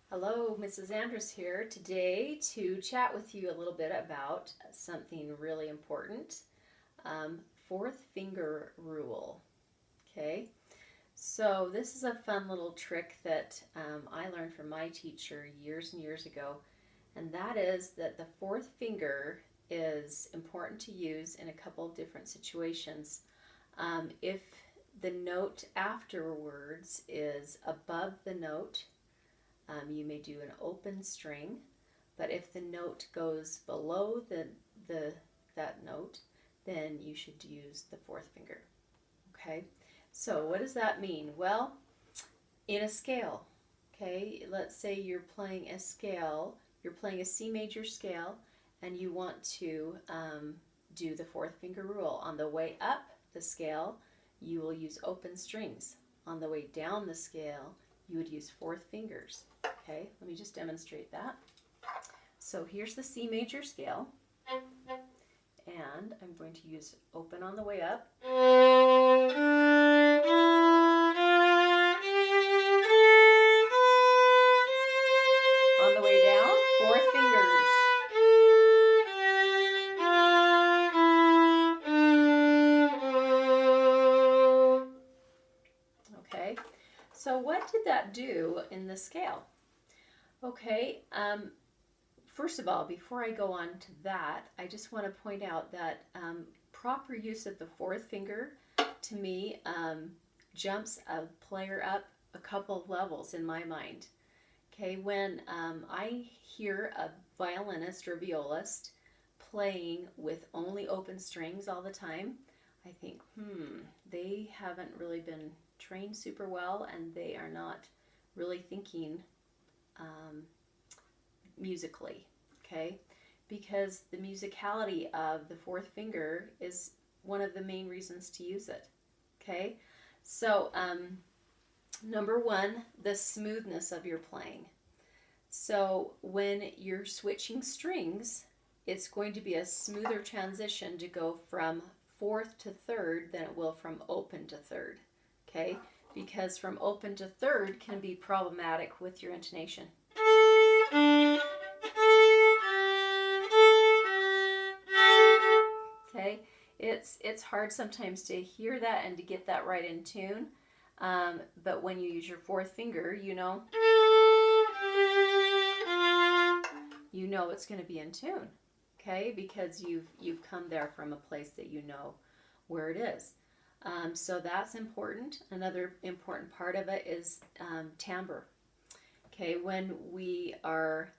Hello, Mrs. Andrus here today to chat with you a little bit about something really important. Fourth finger rule. Okay, so this is a fun little trick that I learned from my teacher years and years ago, and that is that the fourth finger is important to use in a couple of different situations. If the note afterwards is above the note, you may do an open string, but if the note goes below the that note, then you should use the fourth finger. Okay, so what does that mean? Well, in a scale, okay, let's say you're playing a scale, you're playing a C major scale, and you want to do the fourth finger rule. On the way up the scale, you will use open strings. On the way down the scale, you would use fourth fingers. Okay, let me just demonstrate that. So here's the C major scale, and I'm going to use open on the way up. On the way down, fourth fingers. Okay, so what did that do in the scale? Okay, first of all, before I go on to that, I just want to point out that proper use of the fourth finger, to me, jumps a player up a couple of levels in my mind. Okay, when I hear a violinist or violist playing with only open strings all the time, I think, they haven't really been trained super well, and they are not really thinking musically, okay? Because the musicality of the fourth finger is one of the main reasons to use it, okay? So, number one, the smoothness of your playing. So, when you're switching strings, it's going to be a smoother transition to go from fourth to third than it will from open to third, okay? Because from open to third can be problematic with your intonation. Okay, it's hard sometimes to hear that and to get that right in tune, but when you use your fourth finger, you know it's going to be in tune, okay, because you've come there from a place that you know where it is. So that's important. Another important part of it is timbre. Okay, when we are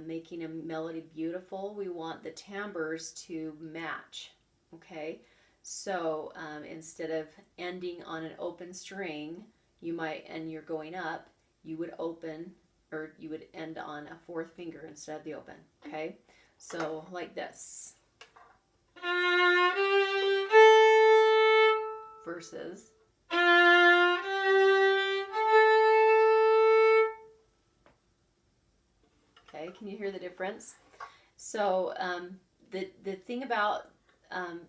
making a melody beautiful, we want the timbres to match. Okay, so instead of ending on an open string, and you're going up, you would open, or you would end on a fourth finger instead of the open. Okay, so like this. Versus. Okay, can you hear the difference? So the thing about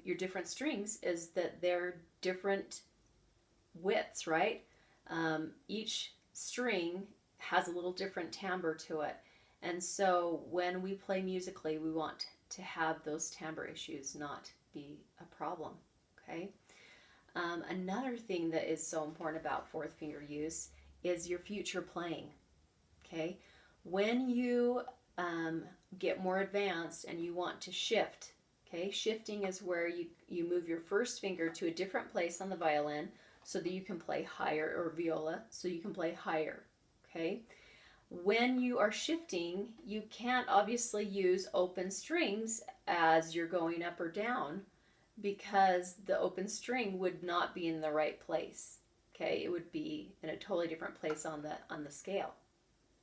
your different strings is that they're different widths, right? Each string has a little different timbre to it. And so when we play musically, we want to have those timbre issues not be a problem, okay? Another thing that is so important about fourth finger use is your future playing, okay? When you get more advanced and you want to shift, okay? Shifting is where you move your first finger to a different place on the violin so that you can play higher, or viola, so you can play higher, okay? When you are shifting, you can't obviously use open strings as you're going up or down, because the open string would not be in the right place, okay? It would be in a totally different place on the scale,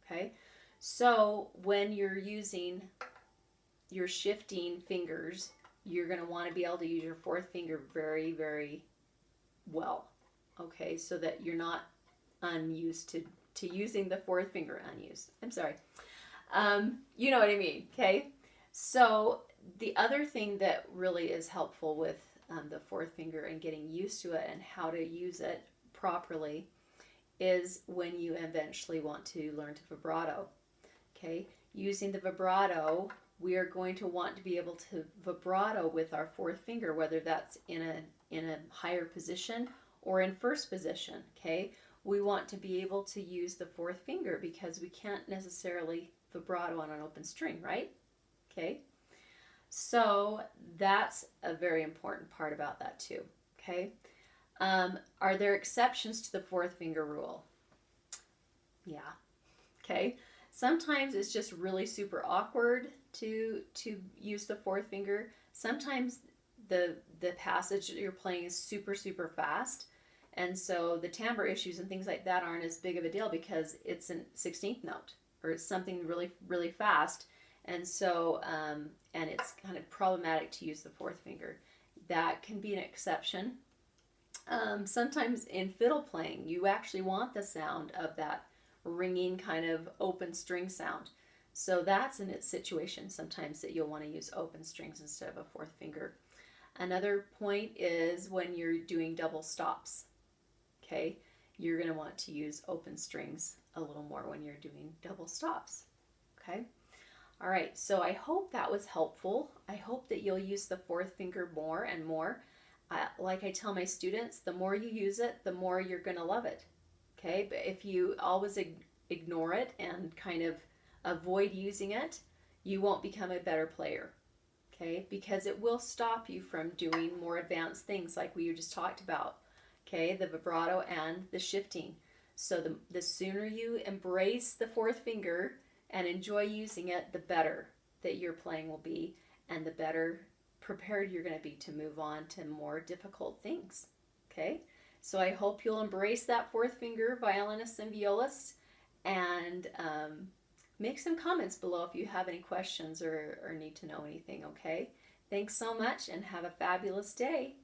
okay? So when you're using your shifting fingers, you're going to want to be able to use your fourth finger very, very well, okay? So that you're not unused to using the fourth finger unused. I'm sorry. You know what I mean, okay? So the other thing that really is helpful with the fourth finger and getting used to it and how to use it properly is when you eventually want to learn to vibrato. Okay, using the vibrato, we are going to want to be able to vibrato with our fourth finger, whether that's in a higher position or in first position. Okay, we want to be able to use the fourth finger because we can't necessarily vibrato on an open string, right? Okay, so that's a very important part about that too. Okay, are there exceptions to the fourth finger rule? Yeah. Okay. Sometimes it's just really super awkward to use the fourth finger. Sometimes the passage that you're playing is super fast, and so the timbre issues and things like that aren't as big of a deal because it's a 16th note or it's something really fast, and so and it's kind of problematic to use the fourth finger. That can be an exception. Sometimes in fiddle playing, you actually want the sound of that ringing kind of open string sound. So that's in its situation sometimes that you'll want to use open strings instead of a fourth finger. Another point is when you're doing double stops. Okay, you're going to want to use open strings a little more when you're doing double stops. Okay, all right, so I hope that was helpful. I hope that you'll use the fourth finger more and more. Like I tell my students, the more you use it, the more you're going to love it. Okay, but if you always ignore it and kind of avoid using it, you won't become a better player. Okay, because it will stop you from doing more advanced things like we just talked about. Okay, the vibrato and the shifting. So the sooner you embrace the fourth finger and enjoy using it, the better that your playing will be and the better prepared you're going to be to move on to more difficult things. Okay, so I hope you'll embrace that fourth finger, violinists and violists, and make some comments below if you have any questions or need to know anything, okay? Thanks so much and have a fabulous day.